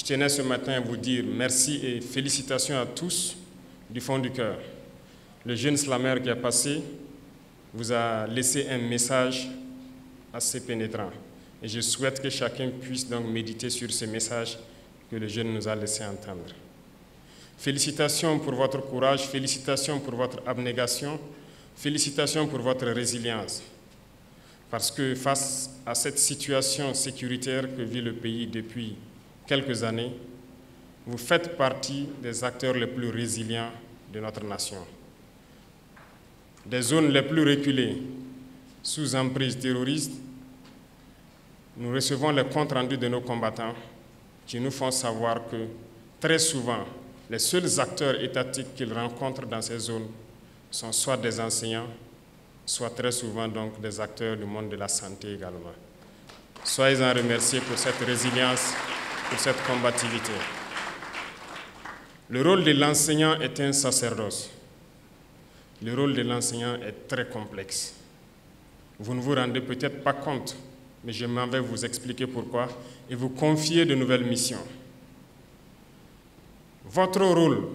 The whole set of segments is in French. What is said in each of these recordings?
tenais ce matin à vous dire merci et félicitations à tous du fond du cœur. Le jeune slammer qui a passé vous a laissé un message assez pénétrant. Et je souhaite que chacun puisse donc méditer sur ce message que le jeune nous a laissé entendre. Félicitations pour votre courage, félicitations pour votre abnégation, félicitations pour votre résilience. Parce que face à cette situation sécuritaire que vit le pays depuis quelques années, vous faites partie des acteurs les plus résilients de notre nation. Des zones les plus reculées, sous emprise terroriste, nous recevons les comptes rendus de nos combattants qui nous font savoir que très souvent, les seuls acteurs étatiques qu'ils rencontrent dans ces zones sont soit des enseignants, soit très souvent donc des acteurs du monde de la santé également. Soyez-en remerciés pour cette résilience, pour cette combativité. Le rôle de l'enseignant est un sacerdoce. Le rôle de l'enseignant est très complexe. Vous ne vous rendez peut-être pas compte, mais je m'en vais vous expliquer pourquoi et vous confier de nouvelles missions. Votre rôle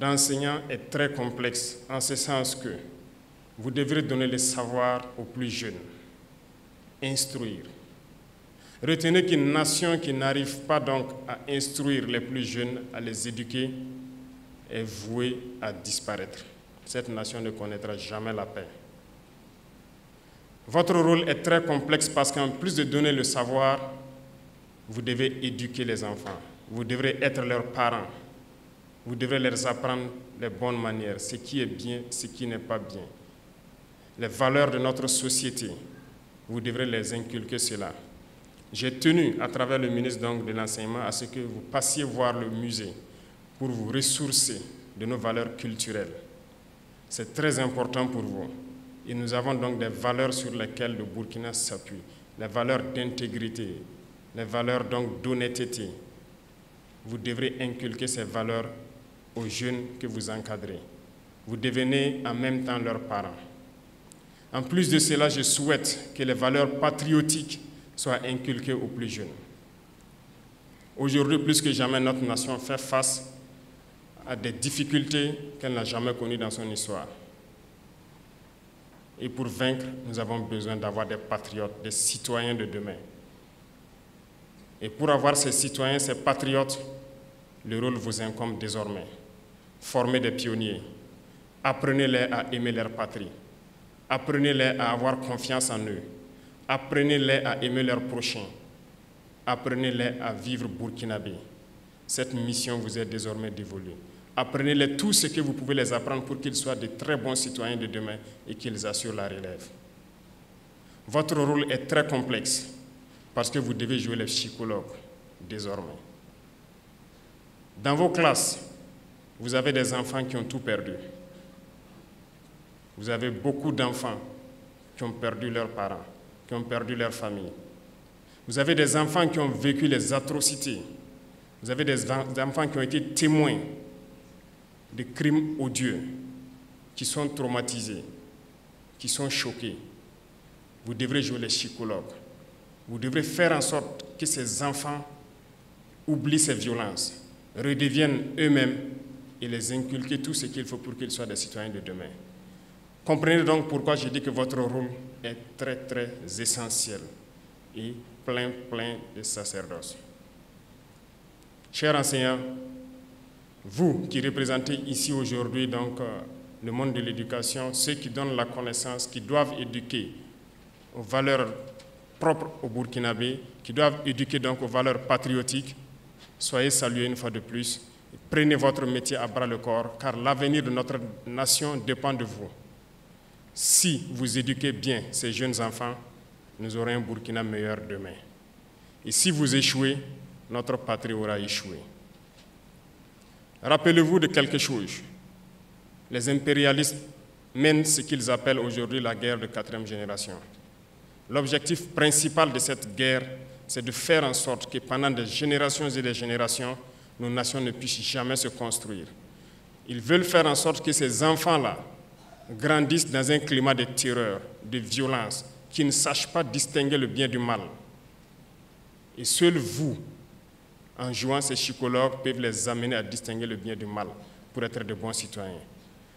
d'enseignant est très complexe en ce sens que vous devrez donner le savoir aux plus jeunes, instruire. Retenez qu'une nation qui n'arrive pas donc à instruire les plus jeunes, à les éduquer, est vouée à disparaître. Cette nation ne connaîtra jamais la paix. Votre rôle est très complexe parce qu'en plus de donner le savoir, vous devez éduquer les enfants. Vous devrez être leurs parents. Vous devrez leur apprendre les bonnes manières, ce qui est bien, ce qui n'est pas bien. Les valeurs de notre société, vous devrez les inculquer cela. J'ai tenu, à travers le ministre donc, de l'Enseignement, à ce que vous passiez voir le musée pour vous ressourcer de nos valeurs culturelles. C'est très important pour vous. Et nous avons donc des valeurs sur lesquelles le Burkina s'appuie, les valeurs d'intégrité, les valeurs donc d'honnêteté. Vous devrez inculquer ces valeurs aux jeunes que vous encadrez. Vous devenez en même temps leurs parents. En plus de cela, je souhaite que les valeurs patriotiques soient inculquées aux plus jeunes. Aujourd'hui, plus que jamais, notre nation fait face à des difficultés qu'elle n'a jamais connues dans son histoire. Et pour vaincre, nous avons besoin d'avoir des patriotes, des citoyens de demain. Et pour avoir ces citoyens, ces patriotes, le rôle vous incombe désormais. Formez des pionniers. Apprenez-les à aimer leur patrie. Apprenez-les à avoir confiance en eux. Apprenez-les à aimer leurs prochains. Apprenez-les à vivre burkinabé. Cette mission vous est désormais dévolue. Apprenez-les tout ce que vous pouvez les apprendre pour qu'ils soient de très bons citoyens de demain et qu'ils assurent la relève. Votre rôle est très complexe parce que vous devez jouer les psychologues désormais. Dans vos classes, vous avez des enfants qui ont tout perdu. Vous avez beaucoup d'enfants qui ont perdu leurs parents, qui ont perdu leur famille. Vous avez des enfants qui ont vécu les atrocités. Vous avez des enfants qui ont été témoins de crimes odieux, qui sont traumatisés, qui sont choqués. Vous devrez jouer les psychologues. Vous devrez faire en sorte que ces enfants oublient ces violences, redeviennent eux-mêmes et les inculquer tout ce qu'il faut pour qu'ils soient des citoyens de demain. Comprenez donc pourquoi je dis que votre rôle est très, très essentiel et plein de sacerdoce. Chers enseignants, vous qui représentez ici aujourd'hui donc le monde de l'éducation, ceux qui donnent la connaissance, qui doivent éduquer aux valeurs propres au Burkinabé, qui doivent éduquer donc aux valeurs patriotiques, soyez salués une fois de plus. Prenez votre métier à bras le corps, car l'avenir de notre nation dépend de vous. Si vous éduquez bien ces jeunes enfants, nous aurons un Burkina meilleur demain. Et si vous échouez, notre patrie aura échoué. Rappelez-vous de quelque chose. Les impérialistes mènent ce qu'ils appellent aujourd'hui la guerre de 4e génération. L'objectif principal de cette guerre, c'est de faire en sorte que pendant des générations et des générations, nos nations ne puissent jamais se construire. Ils veulent faire en sorte que ces enfants-là grandissent dans un climat de terreur, de violence, qui ne sachent pas distinguer le bien du mal. Et seuls vous, en jouant ces psychologues, peuvent les amener à distinguer le bien du mal pour être de bons citoyens.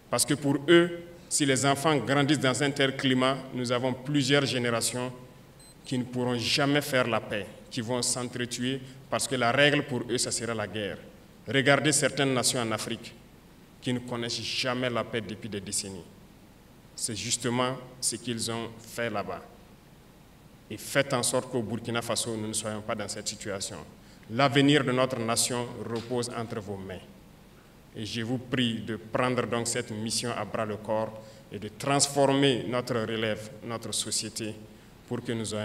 Parce que pour eux, si les enfants grandissent dans un tel climat, nous avons plusieurs générations qui ne pourront jamais faire la paix, qui vont s'entretuer parce que la règle pour eux, ça sera la guerre. Regardez certaines nations en Afrique qui ne connaissent jamais la paix depuis des décennies. C'est justement ce qu'ils ont fait là-bas. Et faites en sorte qu'au Burkina Faso, nous ne soyons pas dans cette situation. L'avenir de notre nation repose entre vos mains. Et je vous prie de prendre donc cette mission à bras le corps et de transformer notre relève, notre société, pour que nous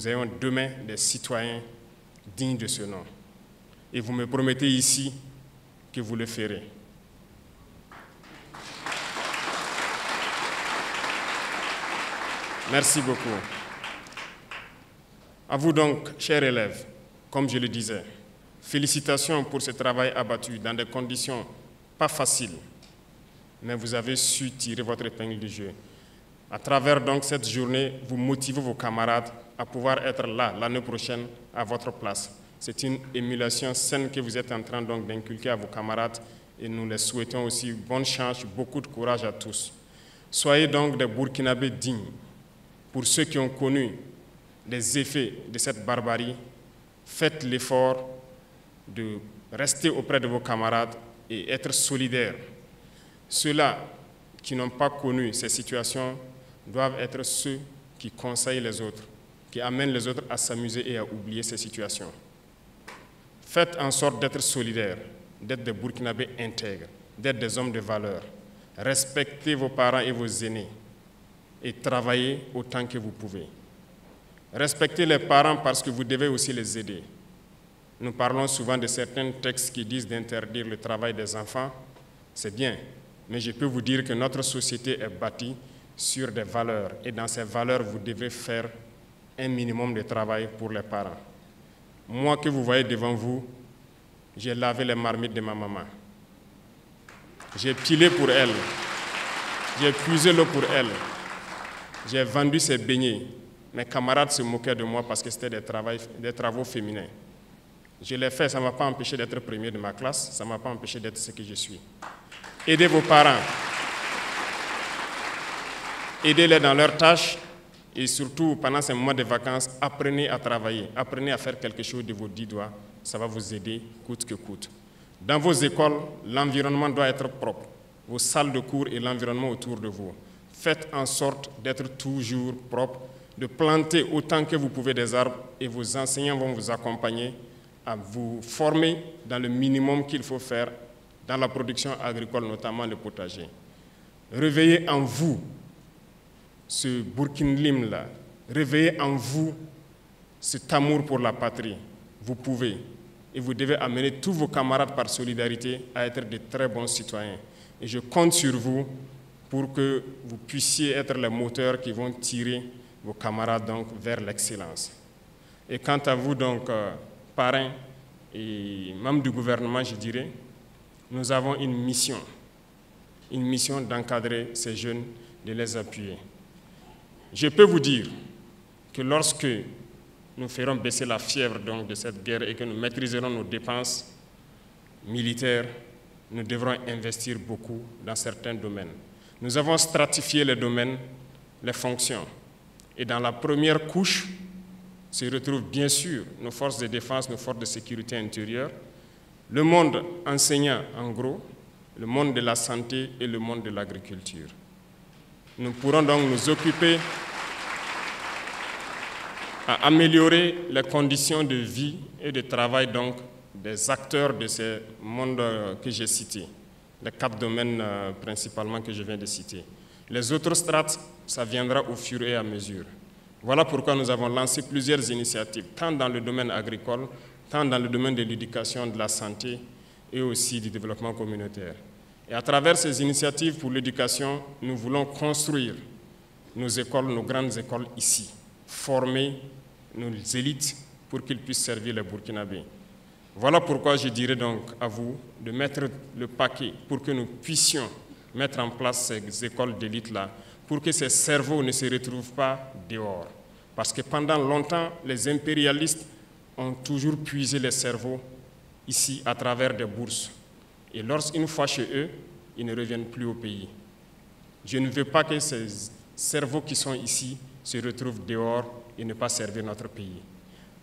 ayons demain des citoyens dignes de ce nom. Et vous me promettez ici que vous le ferez. Merci beaucoup. À vous donc, chers élèves, comme je le disais, félicitations pour ce travail abattu dans des conditions pas faciles, mais vous avez su tirer votre épingle du jeu. À travers donc cette journée, vous motivez vos camarades à pouvoir être là l'année prochaine à votre place. C'est une émulation saine que vous êtes en train donc d'inculquer à vos camarades et nous les souhaitons aussi bonne chance, beaucoup de courage à tous. Soyez donc des Burkinabés dignes. Pour ceux qui ont connu les effets de cette barbarie, faites l'effort de rester auprès de vos camarades et être solidaires. Ceux-là qui n'ont pas connu ces situations doivent être ceux qui conseillent les autres, qui amènent les autres à s'amuser et à oublier ces situations. Faites en sorte d'être solidaires, d'être des Burkinabés intègres, d'être des hommes de valeur. Respectez vos parents et vos aînés et travaillez autant que vous pouvez. Respectez les parents parce que vous devez aussi les aider. Nous parlons souvent de certains textes qui disent d'interdire le travail des enfants. C'est bien, mais je peux vous dire que notre société est bâtie sur des valeurs. Et dans ces valeurs, vous devez faire un minimum de travail pour les parents. Moi que vous voyez devant vous, j'ai lavé les marmites de ma maman. J'ai pilé pour elle. J'ai puisé l'eau pour elle. J'ai vendu ses beignets. Mes camarades se moquaient de moi parce que c'était des travaux féminins. Je l'ai fait, ça ne m'a pas empêché d'être premier de ma classe, ça ne m'a pas empêché d'être ce que je suis. Aidez vos parents. Aidez-les dans leurs tâches et surtout, pendant ces mois de vacances, apprenez à travailler, apprenez à faire quelque chose de vos 10 doigts, ça va vous aider coûte que coûte. Dans vos écoles, l'environnement doit être propre, vos salles de cours et l'environnement autour de vous. Faites en sorte d'être toujours propre, de planter autant que vous pouvez des arbres et vos enseignants vont vous accompagner à vous former dans le minimum qu'il faut faire dans la production agricole, notamment le potager. Réveillez en vous ce Burkinlim-là, réveillez en vous cet amour pour la patrie. Vous pouvez et vous devez amener tous vos camarades par solidarité à être de très bons citoyens. Et je compte sur vous pour que vous puissiez être les moteurs qui vont tirer vos camarades donc vers l'excellence. Et quant à vous donc, parrains et membres du gouvernement, je dirais, nous avons une mission d'encadrer ces jeunes, de les appuyer. Je peux vous dire que lorsque nous ferons baisser la fièvre donc, de cette guerre et que nous maîtriserons nos dépenses militaires, nous devrons investir beaucoup dans certains domaines. Nous avons stratifié les domaines, les fonctions. Et dans la première couche se retrouvent bien sûr nos forces de défense, nos forces de sécurité intérieure, le monde enseignant en gros, le monde de la santé et le monde de l'agriculture. Nous pourrons donc nous occuper à améliorer les conditions de vie et de travail donc, des acteurs de ces mondes que j'ai cités, les 4 domaines principalement que je viens de citer. Les autres strates, ça viendra au fur et à mesure. Voilà pourquoi nous avons lancé plusieurs initiatives, tant dans le domaine agricole, tant dans le domaine de l'éducation, de la santé et aussi du développement communautaire. Et à travers ces initiatives pour l'éducation, nous voulons construire nos écoles, nos grandes écoles ici, former nos élites pour qu'ils puissent servir les Burkinabés. Voilà pourquoi je dirais donc à vous de mettre le paquet pour que nous puissions mettre en place ces écoles d'élite-là, pour que ces cerveaux ne se retrouvent pas dehors. Parce que pendant longtemps, les impérialistes ont toujours puisé les cerveaux ici à travers des bourses. Et lorsqu'une fois chez eux, ils ne reviennent plus au pays. Je ne veux pas que ces cerveaux qui sont ici se retrouvent dehors et ne pas servir notre pays.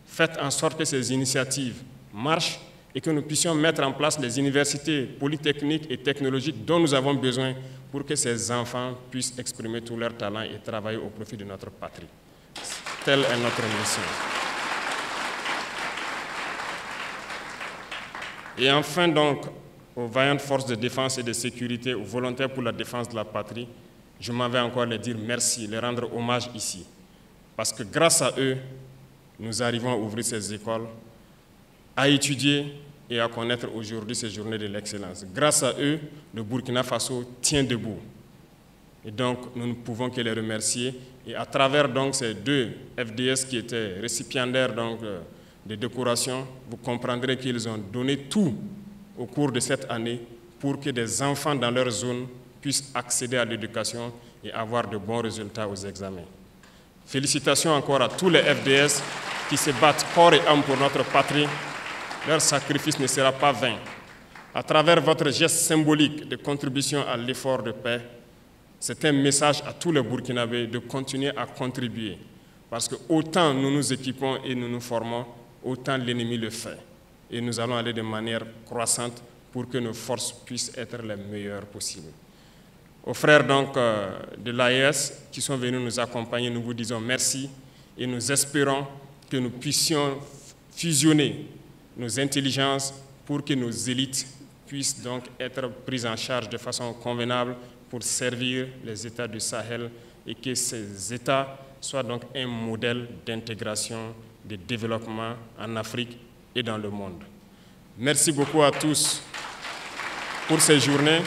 Faites en sorte que ces initiatives marchent et que nous puissions mettre en place les universités polytechniques et technologiques dont nous avons besoin pour que ces enfants puissent exprimer tous leurs talents et travailler au profit de notre patrie. Telle est notre mission. Et enfin donc, aux vaillantes forces de défense et de sécurité, aux volontaires pour la défense de la patrie, je m'en vais encore les dire merci, les rendre hommage ici. Parce que grâce à eux, nous arrivons à ouvrir ces écoles, à étudier et à connaître aujourd'hui ces journées de l'excellence. Grâce à eux, le Burkina Faso tient debout. Et donc, nous ne pouvons que les remercier. Et à travers donc, ces deux FDS qui étaient récipiendaires donc, de décorations, vous comprendrez qu'ils ont donné tout au cours de cette année pour que des enfants dans leur zone puissent accéder à l'éducation et avoir de bons résultats aux examens. Félicitations encore à tous les FDS qui se battent corps et âme pour notre patrie. Leur sacrifice ne sera pas vain. À travers votre geste symbolique de contribution à l'effort de paix, c'est un message à tous les Burkinabés de continuer à contribuer. Parce que autant nous nous équipons et nous nous formons, autant l'ennemi le fait. Et nous allons aller de manière croissante pour que nos forces puissent être les meilleures possibles. Aux frères donc de l'AES qui sont venus nous accompagner, nous vous disons merci et nous espérons que nous puissions fusionner nos intelligences pour que nos élites puissent donc être prises en charge de façon convenable pour servir les États du Sahel et que ces États soient donc un modèle d'intégration, de développement en Afrique et dans le monde. Merci beaucoup à tous pour ces journées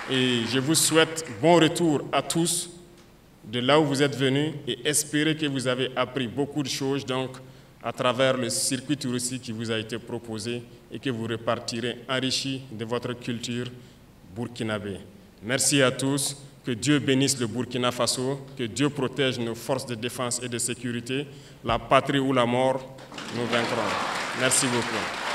et je vous souhaite bon retour à tous de là où vous êtes venus et espérez que vous avez appris beaucoup de choses donc, à travers le circuit touristique qui vous a été proposé et que vous repartirez enrichi de votre culture burkinabé. Merci à tous, que Dieu bénisse le Burkina Faso, que Dieu protège nos forces de défense et de sécurité. La patrie ou la mort, nous vaincrons. Merci beaucoup.